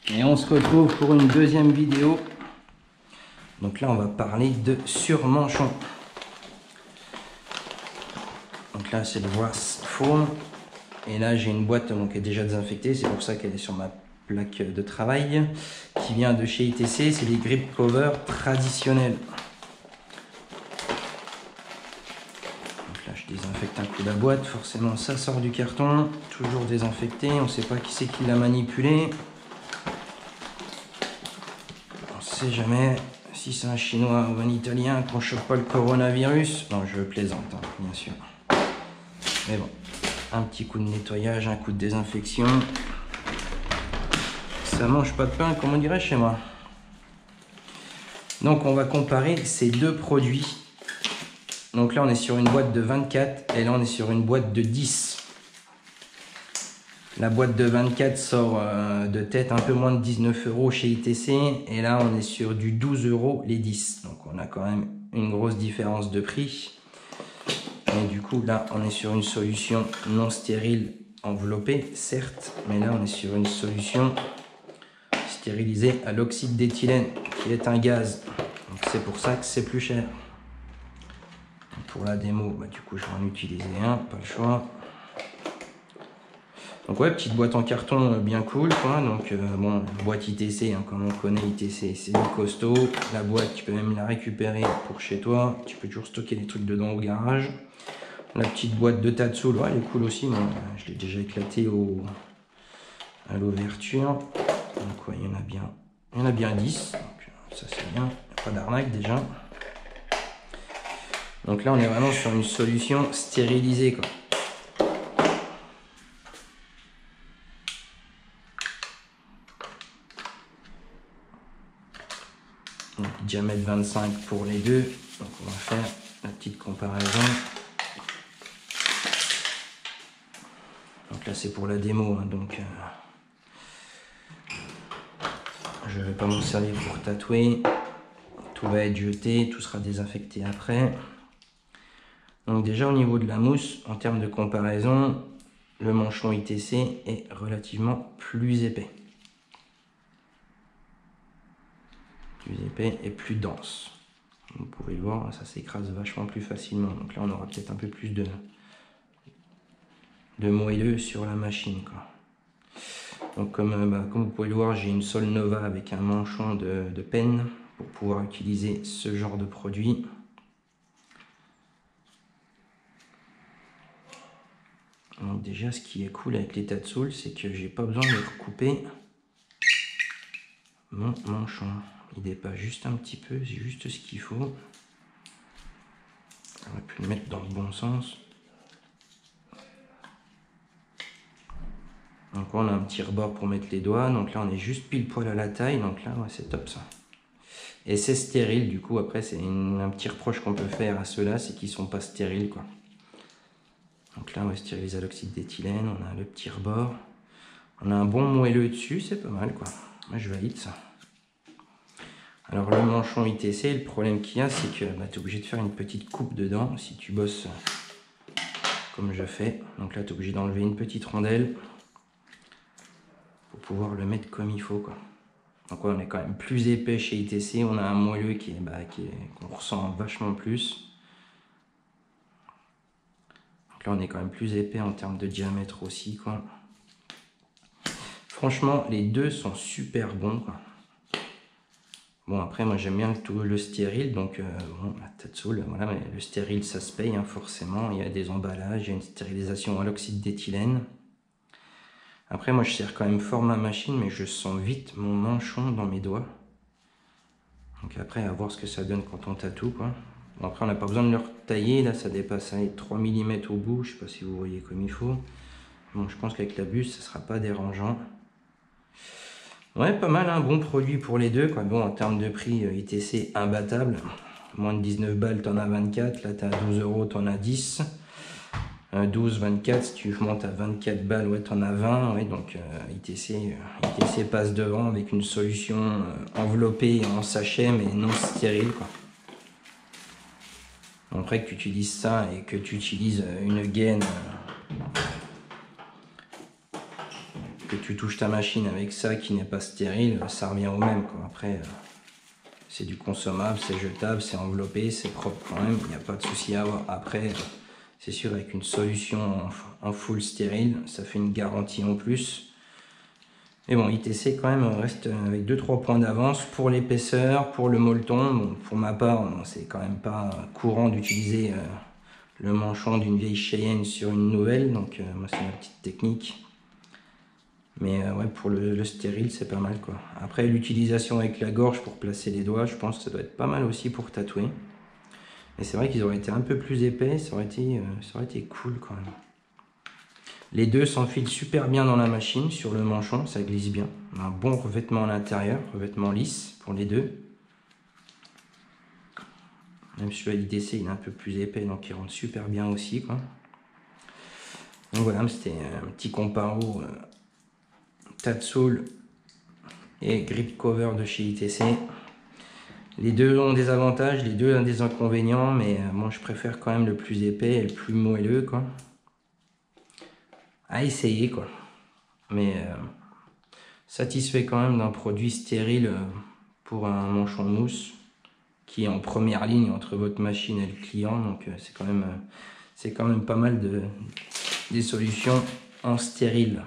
Et on se retrouve pour une deuxième vidéo. Donc là on va parler de surmanchon. Donc là c'est le Brass Foam. Et là j'ai une boîte qui est déjà désinfectée, c'est pour ça qu'elle est sur ma plaque de travail. Qui vient de chez ITC, c'est les grip cover traditionnels. Donc là je désinfecte un coup la boîte, forcément ça sort du carton. Toujours désinfecté, on ne sait pas qui c'est qui l'a manipulé. Jamais si c'est un chinois ou un italien qu'on chope pas le coronavirus. Non, je plaisante, hein, bien sûr. Mais bon, un petit coup de nettoyage, un coup de désinfection. Ça mange pas de pain, comme on dirait chez moi. Donc on va comparer ces deux produits. Donc là on est sur une boîte de 24 et là on est sur une boîte de 10. La boîte de 24 sort de tête un peu moins de 19 € chez ITC. Et là, on est sur du 12 € les 10. Donc, on a quand même une grosse différence de prix. Et du coup, là, on est sur une solution non stérile enveloppée, certes. Mais là, on est sur une solution stérilisée à l'oxyde d'éthylène, qui est un gaz. Donc, c'est pour ça que c'est plus cher. Donc, pour la démo, du coup, je vais en utiliser un, pas le choix. Donc ouais, petite boîte en carton bien cool quoi. Donc bon, boîte ITC, hein, comme on connaît ITC, c'est du costaud. La boîte, tu peux même la récupérer pour chez toi. Tu peux toujours stocker des trucs dedans au garage. La petite boîte de Tatsoul, ouais, elle est cool aussi. Moi, je l'ai déjà éclaté à l'ouverture. Donc ouais, il y en a bien 10. Donc ça c'est bien. Il n'y a pas d'arnaque déjà. Donc là, on est vraiment sur une solution stérilisée quoi. Donc, diamètre 25 pour les deux. Donc on va faire la petite comparaison. Donc là c'est pour la démo, hein, donc je ne vais pas m'en servir pour tatouer. Tout va être jeté, tout sera désinfecté après. Donc déjà au niveau de la mousse, en termes de comparaison, le manchon ITC est relativement plus épais. Plus épais et plus dense. Vous pouvez le voir, ça s'écrase vachement plus facilement. Donc là on aura peut-être un peu plus de moelleux sur la machine quoi. Donc comme vous pouvez le voir, j'ai une Sol Nova avec un manchon de penne pour pouvoir utiliser ce genre de produit. Donc déjà ce qui est cool avec les Tatsoul, c'est que j'ai pas besoin de recouper mon manchon. Il dépasse juste un petit peu, c'est juste ce qu'il faut. On va pu le mettre dans le bon sens. Donc on a un petit rebord pour mettre les doigts. Donc là on est juste pile poil à la taille. Donc là ouais, c'est top ça. Et c'est stérile du coup. Après c'est un petit reproche qu'on peut faire à ceux-là, c'est qu'ils sont pas stériles quoi. Donc là on va stériliser à l'oxyde d'éthylène. On a le petit rebord. On a un bon moelleux dessus, c'est pas mal quoi. Moi je valide ça. Alors le manchon ITC, le problème qu'il y a, c'est que tu es obligé de faire une petite coupe dedans si tu bosses comme je fais. Donc là tu es obligé d'enlever une petite rondelle pour pouvoir le mettre comme il faut quoi. Donc ouais, on est quand même plus épais chez ITC, on a un moelleux qu'on ressent vachement plus. Donc là on est quand même plus épais en termes de diamètre aussi quoi. Franchement les deux sont super bons quoi. Bon après moi j'aime bien le stérile, donc bon, la Tatsoul, voilà, mais le stérile ça se paye hein, forcément, il y a des emballages, il y a une stérilisation à l'oxyde d'éthylène. Après moi je serre quand même fort ma machine, mais je sens vite mon manchon dans mes doigts. Donc après à voir ce que ça donne quand on tatoue quoi. Bon, après on n'a pas besoin de le retailler, là ça dépasse 3 mm au bout, je sais pas si vous voyez comme il faut. Bon je pense qu'avec la buse ça sera pas dérangeant. Ouais, pas mal, un bon produit pour les deux quoi. Bon, en termes de prix, ITC imbattable. Moins de 19 balles, t'en as 24. Là, t'as 12 €, t'en as 10. 12, 24, si tu montes à 24 balles, ouais, t'en as 20. Ouais, donc ITC passe devant avec une solution enveloppée en sachet, mais non stérile quoi. Après que tu utilises ça et que tu utilises une gaine... que tu touches ta machine avec ça qui n'est pas stérile, ça revient au même, quoi. Après, c'est du consommable, c'est jetable, c'est enveloppé, c'est propre quand même, il n'y a pas de souci à avoir. Après, c'est sûr, avec une solution en full stérile, ça fait une garantie en plus. Mais bon, ITC quand même reste avec 2-3 points d'avance pour l'épaisseur, pour le molleton. Bon, pour ma part, c'est quand même pas courant d'utiliser le manchon d'une vieille Cheyenne sur une nouvelle, donc moi c'est ma petite technique. Mais ouais, pour le stérile, c'est pas mal, quoi. Après, l'utilisation avec la gorge pour placer les doigts, je pense que ça doit être pas mal aussi pour tatouer. Mais c'est vrai qu'ils auraient été un peu plus épais, ça aurait été cool quand même. Les deux s'enfilent super bien dans la machine, sur le manchon, ça glisse bien. On a un bon revêtement à l'intérieur, revêtement lisse pour les deux. Même celui-là l'ITC, il est un peu plus épais, donc il rentre super bien aussi, quoi. Donc voilà, c'était un petit comparo Tatsoul et Grip Cover de chez ITC. Les deux ont des avantages, les deux ont des inconvénients, mais moi je préfère quand même le plus épais et le plus moelleux, quoi. À essayer, quoi. Mais satisfait quand même d'un produit stérile pour un manchon mousse qui est en première ligne entre votre machine et le client. Donc c'est quand même pas mal des solutions en stérile.